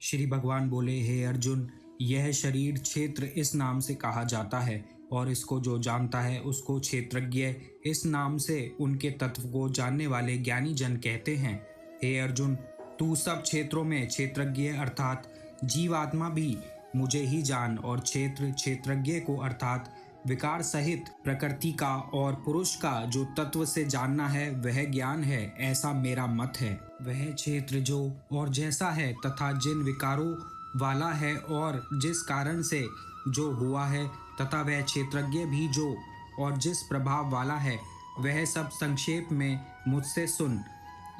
श्री भगवान बोले, हे अर्जुन, यह शरीर क्षेत्र इस नाम से कहा जाता है और इसको जो जानता है उसको क्षेत्रज्ञ इस नाम से उनके तत्व को जानने वाले ज्ञानी जन कहते हैं। हे अर्जुन, तू सब क्षेत्रों में क्षेत्रज्ञ अर्थात जीवात्मा भी मुझे ही जान और क्षेत्र क्षेत्रज्ञ को अर्थात विकार सहित प्रकृति का और पुरुष का जो तत्व से जानना है वह ज्ञान है, ऐसा मेरा मत है। वह क्षेत्र जो और जैसा है तथा जिन विकारों वाला है और जिस कारण से जो हुआ है तथा वह क्षेत्रज्ञ भी जो और जिस प्रभाव वाला है, वह सब संक्षेप में मुझसे सुन।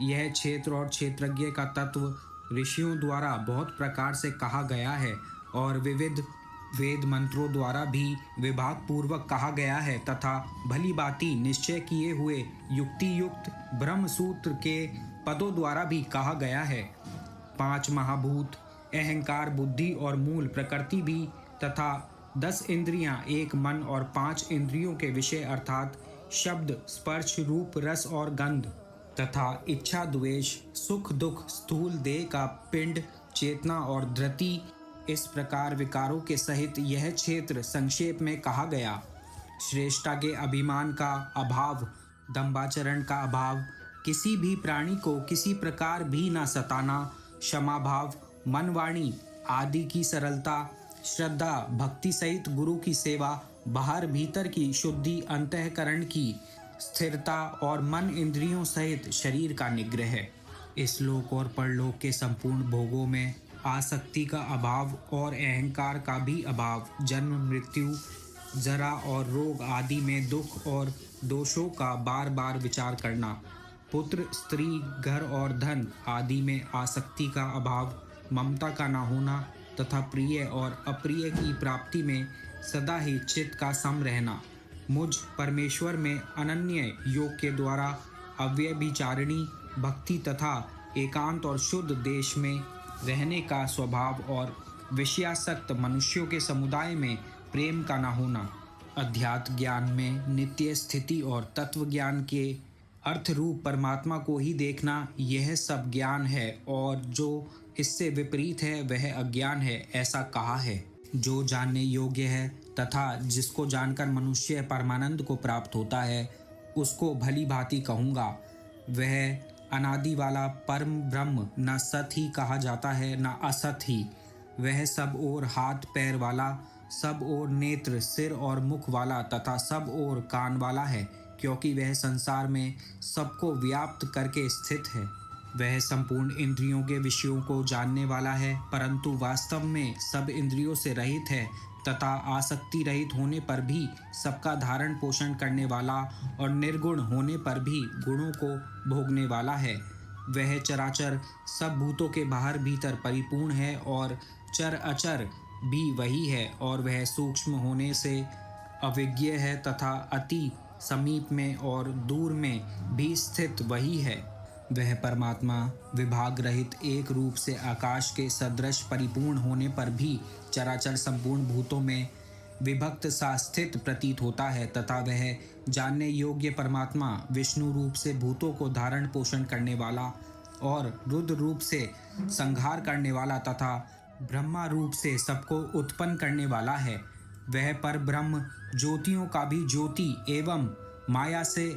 यह क्षेत्र और क्षेत्रज्ञ का तत्व ऋषियों द्वारा बहुत प्रकार से कहा गया है और विविध वेद मंत्रों द्वारा भी विभाग पूर्वक कहा गया है तथा भली भांति निश्चय किए हुए युक्ति युक्त ब्रह्म सूत्र के पदों द्वारा भी कहा गया है। 5 महाभूत, अहंकार, बुद्धि और मूल प्रकृति भी तथा 10 इंद्रियां, 1 मन और 5 इंद्रियों के विषय अर्थात शब्द, स्पर्श, रूप, रस और गंध तथा इच्छा, द्वेष, सुख, दुख, स्थूल देह का पिंड, चेतना और धृति, इस प्रकार विकारों के सहित यह क्षेत्र संक्षेप में कहा गया। श्रेष्ठता के अभिमान का अभाव, दंभाचरण का अभाव, किसी भी प्राणी को किसी प्रकार भी न सताना, क्षमा भाव, मन वाणी आदि की सरलता, श्रद्धा भक्ति सहित गुरु की सेवा, बाहर भीतर की शुद्धि, अंतःकरण की स्थिरता और मन इंद्रियों सहित शरीर का निग्रह, इस लोक और परलोक के संपूर्ण भोगों में आसक्ति का अभाव और अहंकार का भी अभाव, जन्म, मृत्यु, जरा और रोग आदि में दुख और दोषों का बार बार विचार करना, पुत्र, स्त्री, घर और धन आदि में आसक्ति का अभाव, ममता का न होना तथा प्रिय और अप्रिय की प्राप्ति में सदा ही चित्त का सम रहना, मुझ परमेश्वर में अनन्य योग के द्वारा अव्यभिचारिणी भक्ति तथा एकांत और शुद्ध देश में रहने का स्वभाव और विषयासक्त मनुष्यों के समुदाय में प्रेम का न होना, अध्यात्म ज्ञान में नित्य स्थिति और तत्व ज्ञान के अर्थ रूप परमात्मा को ही देखना, यह सब ज्ञान है और जो इससे विपरीत है वह अज्ञान है, ऐसा कहा है। जो जानने योग्य है तथा जिसको जानकर मनुष्य परमानंद को प्राप्त होता है उसको भली भांति कहूँगा। वह अनादि वाला परम ब्रह्म न सत ही कहा जाता है न असत ही। वह सब ओर हाथ पैर वाला, सब ओर नेत्र, सिर और मुख वाला तथा सब ओर कान वाला है, क्योंकि वह संसार में सबको व्याप्त करके स्थित है। वह संपूर्ण इंद्रियों के विषयों को जानने वाला है, परंतु वास्तव में सब इंद्रियों से रहित है तथा आसक्ति रहित होने पर भी सबका धारण पोषण करने वाला और निर्गुण होने पर भी गुणों को भोगने वाला है। वह चराचर सब भूतों के बाहर भीतर परिपूर्ण है और चर अचर भी वही है और वह सूक्ष्म होने से अविज्ञ है तथा अति समीप में और दूर में भी स्थित वही है। वह परमात्मा विभाग रहित एक रूप से आकाश के सदृश परिपूर्ण होने पर भी चराचर संपूर्ण भूतों में विभक्त सा स्थित प्रतीत होता है तथा वह जानने योग्य परमात्मा विष्णु रूप से भूतों को धारण पोषण करने वाला और रुद्र रूप से संहार करने वाला तथा ब्रह्मा रूप से सबको उत्पन्न करने वाला है। वह पर ब्रह्म ज्योतियों का भी ज्योति एवं माया से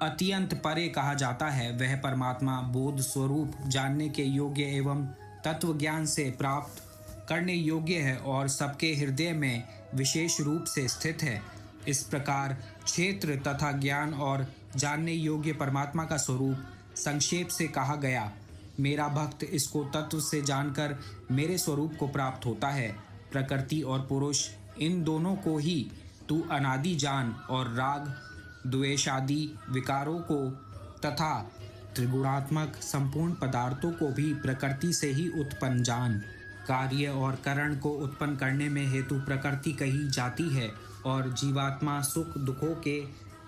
अत्यंत परे कहा जाता है। वह परमात्मा बोध स्वरूप जानने के योग्य एवं तत्व ज्ञान से प्राप्त करने योग्य है और सबके हृदय में विशेष रूप से स्थित है। इस प्रकार क्षेत्र तथा ज्ञान और जानने योग्य परमात्मा का स्वरूप संक्षेप से कहा गया। मेरा भक्त इसको तत्व से जानकर मेरे स्वरूप को प्राप्त होता है। प्रकृति और पुरुष इन दोनों को ही तू अनादि जान और राग द्वेष आदि विकारों को तथा त्रिगुणात्मक संपूर्ण पदार्थों को भी प्रकृति से ही उत्पन्न जान। कार्य और करण को उत्पन्न करने में हेतु प्रकृति कही जाती है और जीवात्मा सुख दुखों के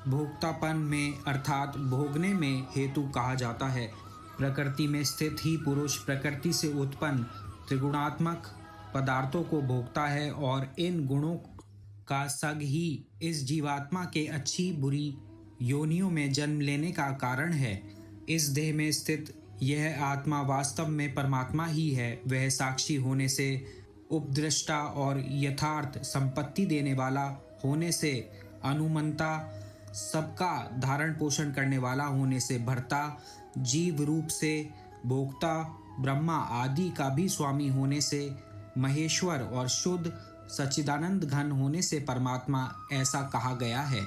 भोक्तापन में अर्थात भोगने में हेतु कहा जाता है। प्रकृति में स्थित ही पुरुष प्रकृति से उत्पन्न त्रिगुणात्मक पदार्थों को भोगता है और इन गुणों का सग ही इस जीवात्मा के अच्छी बुरी योनियों में जन्म लेने का कारण है। इस देह में स्थित यह आत्मा वास्तव में परमात्मा ही है। वह साक्षी होने से, उपद्रष्टा और यथार्थ संपत्ति देने वाला होने से, अनुमंता, सबका धारण पोषण करने वाला होने से, भरता, जीव रूप से, भोक्ता, ब्रह्मा आदि का भी स्वामी होने से, महेश्वर और शुद्ध सच्चिदानंद घन होने से परमात्मा ऐसा कहा गया है।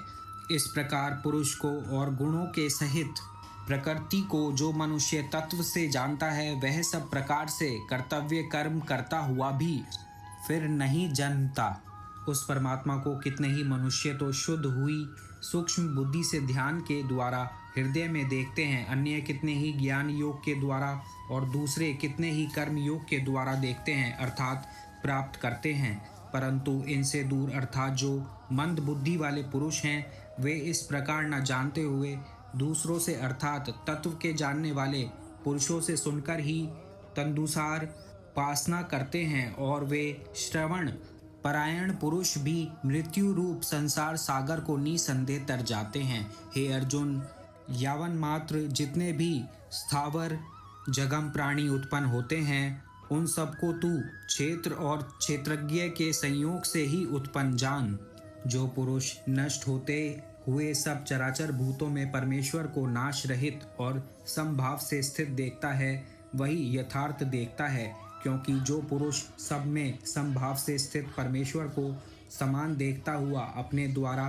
इस प्रकार पुरुष को और गुणों के सहित प्रकृति को जो मनुष्य तत्व से जानता है, वह सब प्रकार से कर्तव्य कर्म करता हुआ भी फिर नहीं जानता। उस परमात्मा को कितने ही मनुष्य तो शुद्ध हुई सूक्ष्म बुद्धि से ध्यान के द्वारा हृदय में देखते हैं, अन्य कितने ही ज्ञान योग के द्वारा और दूसरे कितने ही कर्म योग के द्वारा देखते हैं, अर्थात प्राप्त करते हैं। परंतु इनसे दूर अर्थात जो मंद बुद्धि वाले पुरुष हैं, वे इस प्रकार न जानते हुए दूसरों से अर्थात तत्व के जानने वाले पुरुषों से सुनकर ही तदनुसार उपासना करते हैं, और वे श्रवण परायण पुरुष भी मृत्यु रूप संसार सागर को निसंदेह तर जाते हैं। हे अर्जुन, यावन मात्र जितने भी स्थावर जगम प्राणी उत्पन्न होते हैं, उन सबको तू क्षेत्र और क्षेत्रज्ञ के संयोग से ही उत्पन्न जान। जो पुरुष नष्ट होते हुए सब चराचर भूतों में परमेश्वर को नाश रहित और समभाव से स्थित देखता है, वही यथार्थ देखता है। क्योंकि जो पुरुष सब में समभाव से स्थित परमेश्वर को समान देखता हुआ अपने द्वारा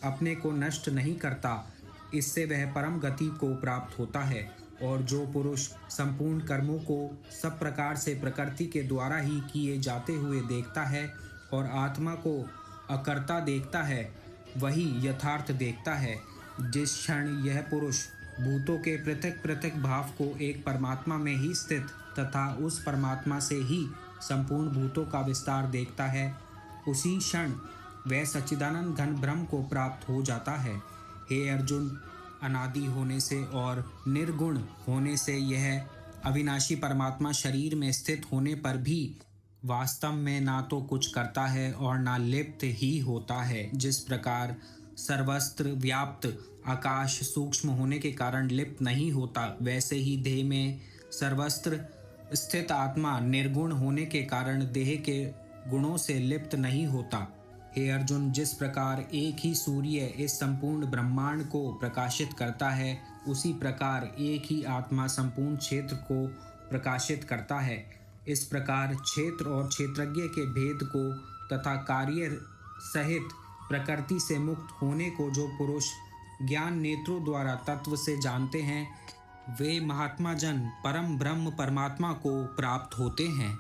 अपने को नष्ट नहीं करता, इससे वह परम गति को प्राप्त होता है। और जो पुरुष संपूर्ण कर्मों को सब प्रकार से प्रकृति के द्वारा ही किए जाते हुए देखता है और आत्मा को अकर्ता देखता है, वही यथार्थ देखता है। जिस क्षण यह पुरुष भूतों के पृथक पृथक भाव को एक परमात्मा में ही स्थित तथा उस परमात्मा से ही संपूर्ण भूतों का विस्तार देखता है, उसी क्षण वह सच्चिदानंद घन ब्रह्म को प्राप्त हो जाता है। हे अर्जुन, अनादि होने से और निर्गुण होने से यह अविनाशी परमात्मा शरीर में स्थित होने पर भी वास्तव में ना तो कुछ करता है और ना लिप्त ही होता है। जिस प्रकार सर्वस्त्र व्याप्त आकाश सूक्ष्म होने के कारण लिप्त नहीं होता, वैसे ही देह में सर्वस्त्र स्थित आत्मा निर्गुण होने के कारण देह के गुणों से लिप्त नहीं होता। हे अर्जुन, जिस प्रकार एक ही सूर्य इस संपूर्ण ब्रह्मांड को प्रकाशित करता है, उसी प्रकार एक ही आत्मा संपूर्ण क्षेत्र को प्रकाशित करता है। इस प्रकार क्षेत्र और क्षेत्रज्ञ के भेद को तथा कार्य सहित प्रकृति से मुक्त होने को जो पुरुष ज्ञान नेत्रों द्वारा तत्व से जानते हैं, वे महात्मा जन परम ब्रह्म परमात्मा को प्राप्त होते हैं।